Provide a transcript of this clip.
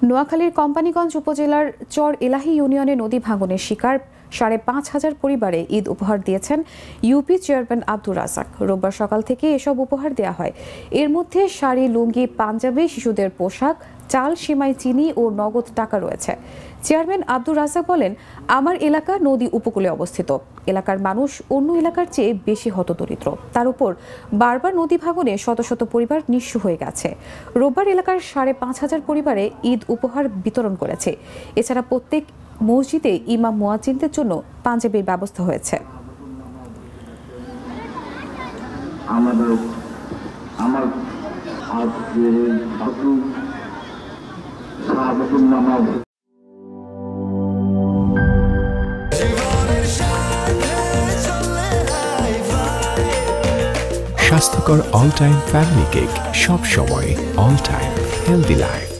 নোয়াখালীর কোম্পানীগঞ্জ উপজেলার চর এলাহি ইউনিয়নে নদী ভাঙনের শিকার ৫,৫০০ পরিবারে ঈদ উপহার দিয়েছেন ইউপি চেয়ারম্যান আব্দুর রাজ্জাক। রোববার সকাল থেকে এসব উপহার দেওয়া হয়। এর মধ্যে শাড়ি, লুঙ্গি, পাঞ্জাবি, শিশুদের পোশাক, চাল, সিমাই, চিনি ও নগদ টাকা রয়েছে। চেয়ারম্যান আব্দুর রাজ্জাক বলেন, আমার এলাকা নদী উপকূলে অবস্থিত। এলাকার মানুষ অন্য এলাকার চেয়ে বেশি হতদরিদ্র। তার উপর বারবার নদী ভাঙনে শত শত পরিবার নিঃস্ব হয়ে গেছে। রোববার এলাকার ৫,৫০০ পরিবারে ঈদ উপহার বিতরণ করেছে। এছাড়া প্রত্যেক মসজিদে ইমাম মুয়াজ্জিনদের জন্য পাঞ্জাবির ব্যবস্থা হয়েছে। স্বাস্থ্যকর অল টাইম ফ্যামিলি কেক, সব সময় অল টাইম হেলদি লাইফ।